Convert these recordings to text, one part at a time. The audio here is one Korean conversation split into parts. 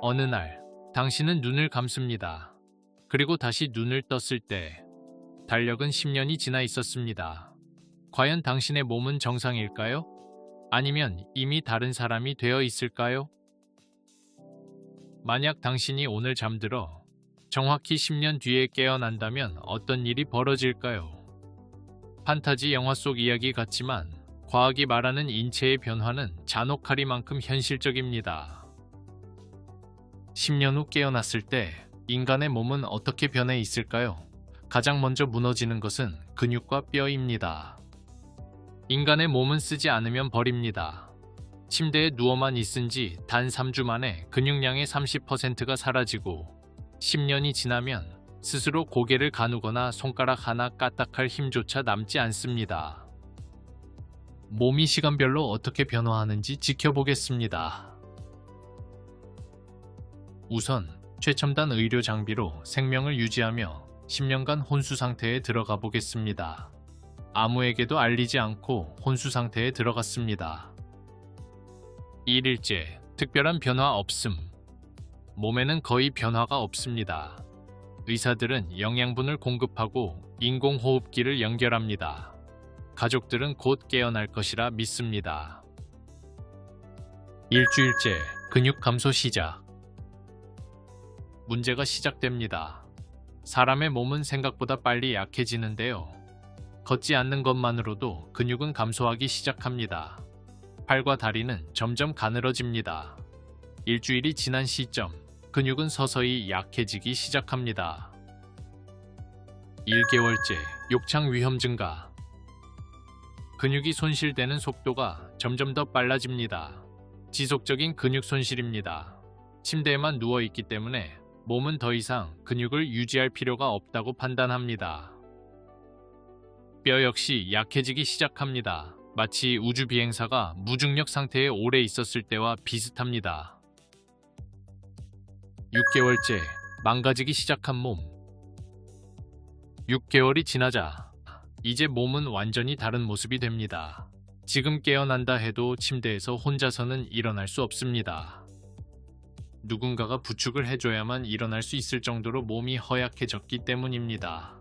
어느 날, 당신은 눈을 감습니다. 그리고 다시 눈을 떴을 때, 달력은 10년이 지나 있었습니다. 과연 당신의 몸은 정상일까요? 아니면 이미 다른 사람이 되어 있을까요? 만약 당신이 오늘 잠들어 정확히 10년 뒤에 깨어난다면 어떤 일이 벌어질까요? 판타지 영화 속 이야기 같지만 과학이 말하는 인체의 변화는 잔혹하리만큼 현실적입니다. 10년 후 깨어났을 때 인간의 몸은 어떻게 변해 있을까요? 가장 먼저 무너지는 것은 근육과 뼈입니다. 인간의 몸은 쓰지 않으면 버립니다. 침대에 누워만 있은 지 단 3주 만에 근육량의 30%가 사라지고 10년이 지나면 스스로 고개를 가누거나 손가락 하나 까딱할 힘조차 남지 않습니다. 몸이 시간별로 어떻게 변화하는지 지켜보겠습니다. 우선 최첨단 의료 장비로 생명을 유지하며 10년간 혼수 상태에 들어가 보겠습니다. 아무에게도 알리지 않고 혼수 상태에 들어갔습니다. 1일째, 특별한 변화 없음. 몸에는 거의 변화가 없습니다. 의사들은 영양분을 공급하고 인공호흡기를 연결합니다. 가족들은 곧 깨어날 것이라 믿습니다. 일주일째, 근육 감소 시작. 문제가 시작됩니다. 사람의 몸은 생각보다 빨리 약해지는데요. 걷지 않는 것만으로도 근육은 감소하기 시작합니다. 팔과 다리는 점점 가늘어집니다. 일주일이 지난 시점, 근육은 서서히 약해지기 시작합니다. 1개월째, 욕창 위험 증가. 근육이 손실되는 속도가 점점 더 빨라집니다. 지속적인 근육 손실입니다. 침대에만 누워있기 때문에 몸은 더 이상 근육을 유지할 필요가 없다고 판단합니다. 뼈 역시 약해지기 시작합니다. 마치 우주 비행사가 무중력 상태에 오래 있었을 때와 비슷합니다. 6개월째, 망가지기 시작한 몸. 6개월이 지나자 이제 몸은 완전히 다른 모습이 됩니다. 지금 깨어난다 해도 침대에서 혼자서는 일어날 수 없습니다. 누군가가 부축을 해줘야만 일어날 수 있을 정도로 몸이 허약해졌기 때문입니다.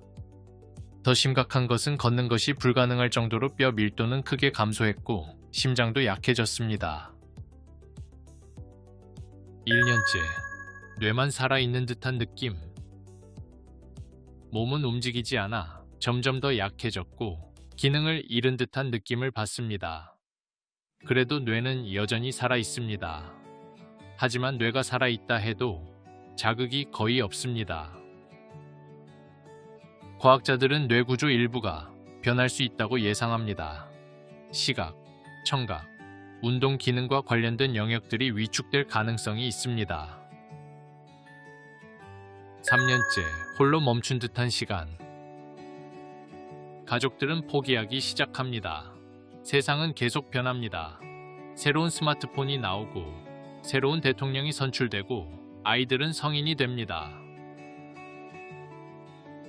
더 심각한 것은 걷는 것이 불가능할 정도로 뼈 밀도는 크게 감소했고 심장도 약해졌습니다. 1년째, 뇌만 살아있는 듯한 느낌. 몸은 움직이지 않아 점점 더 약해졌고 기능을 잃은 듯한 느낌을 받습니다. 그래도 뇌는 여전히 살아있습니다. 하지만 뇌가 살아있다 해도 자극이 거의 없습니다. 과학자들은 뇌 구조 일부가 변할 수 있다고 예상합니다. 시각, 청각, 운동 기능과 관련된 영역들이 위축될 가능성이 있습니다. 3년째, 홀로 멈춘 듯한 시간. 가족들은 포기하기 시작합니다. 세상은 계속 변합니다. 새로운 스마트폰이 나오고 새로운 대통령이 선출되고 아이들은 성인이 됩니다.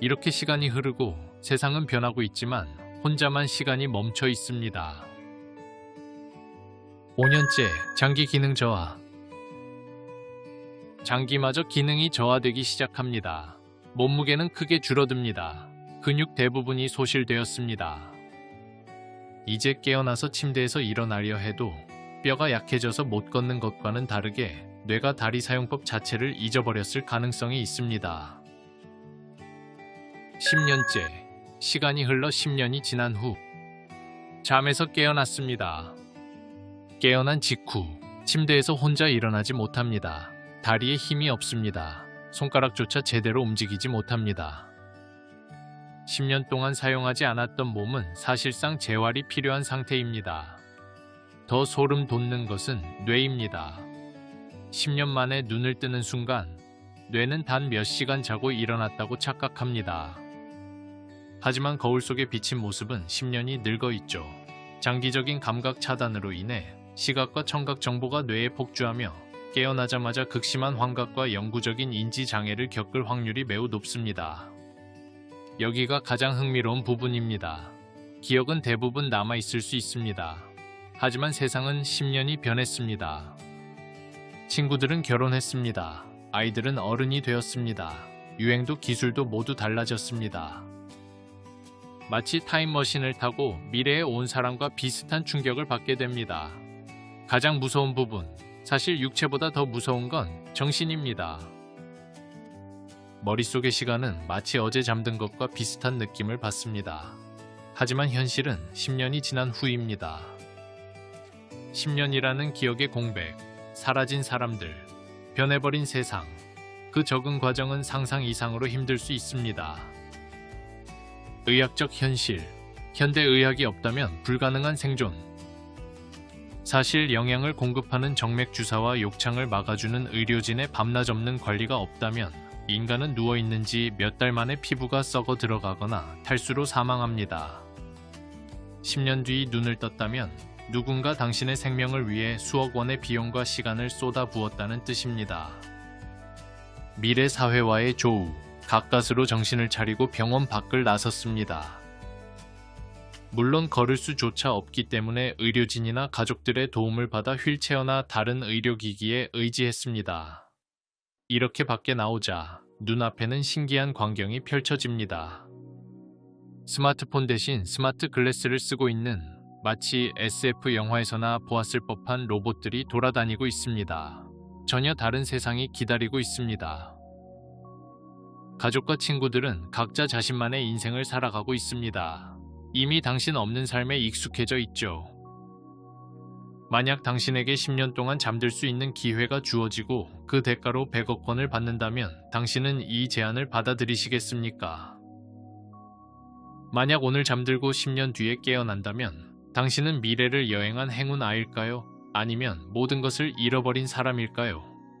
이렇게 시간이 흐르고 세상은 변하고 있지만 혼자만 시간이 멈춰 있습니다. 5년째, 장기 기능 저하. 장기마저 기능이 저하되기 시작합니다. 몸무게는 크게 줄어듭니다. 근육 대부분이 소실되었습니다. 이제 깨어나서 침대에서 일어나려 해도 뼈가 약해져서 못 걷는 것과는 다르게 뇌가 다리 사용법 자체를 잊어버렸을 가능성이 있습니다. 10년째, 시간이 흘러 10년이 지난 후 잠에서 깨어났습니다. 깨어난 직후 침대에서 혼자 일어나지 못합니다. 다리에 힘이 없습니다. 손가락조차 제대로 움직이지 못합니다. 10년 동안 사용하지 않았던 몸은 사실상 재활이 필요한 상태입니다. 더 소름 돋는 것은 뇌입니다. 10년 만에 눈을 뜨는 순간 뇌는 단 몇 시간 자고 일어났다고 착각합니다. 하지만 거울 속에 비친 모습은 10년이 늙어 있죠. 장기적인 감각 차단으로 인해 시각과 청각 정보가 뇌에 폭주하며 깨어나자마자 극심한 환각과 영구적인 인지 장애를 겪을 확률이 매우 높습니다. 여기가 가장 흥미로운 부분입니다. 기억은 대부분 남아있을 수 있습니다. 하지만 세상은 10년이 변했습니다. 친구들은 결혼했습니다. 아이들은 어른이 되었습니다. 유행도 기술도 모두 달라졌습니다. 마치 타임머신을 타고 미래에 온 사람과 비슷한 충격을 받게 됩니다. 가장 무서운 부분, 사실 육체보다 더 무서운 건 정신입니다. 머릿속의 시간은 마치 어제 잠든 것과 비슷한 느낌을 받습니다. 하지만 현실은 10년이 지난 후입니다. 10년이라는 기억의 공백, 사라진 사람들, 변해버린 세상, 그 적응 과정은 상상 이상으로 힘들 수 있습니다. 의학적 현실, 현대의학이 없다면 불가능한 생존. 사실 영양을 공급하는 정맥주사와 욕창을 막아주는 의료진의 밤낮 없는 관리가 없다면 인간은 누워있는지 몇 달 만에 피부가 썩어 들어가거나 탈수로 사망합니다. 10년 뒤 눈을 떴다면 누군가 당신의 생명을 위해 수억 원의 비용과 시간을 쏟아부었다는 뜻입니다. 미래 사회와의 조우, 가까스로 정신을 차리고 병원 밖을 나섰습니다. 물론 걸을 수조차 없기 때문에 의료진이나 가족들의 도움을 받아 휠체어나 다른 의료기기에 의지했습니다. 이렇게 밖에 나오자 눈앞에는 신기한 광경이 펼쳐집니다. 스마트폰 대신 스마트 글래스를 쓰고 있는 마치 SF 영화에서나 보았을 법한 로봇들이 돌아다니고 있습니다. 전혀 다른 세상이 기다리고 있습니다. 가족과 친구들은 각자 자신만의 인생을 살아가고 있습니다. 이미 당신 없는 삶에 익숙해져 있죠. 만약 당신에게 10년 동안 잠들 수 있는 기회가 주어지고 그 대가로 100억 원을 받는다면 당신은 이 제안을 받아들이시겠습니까? 만약 오늘 잠들고 10년 뒤에 깨어난다면 당신은 미래를 여행한 행운 아일까요? 아니면 모든 것을 잃어버린 사람일까요?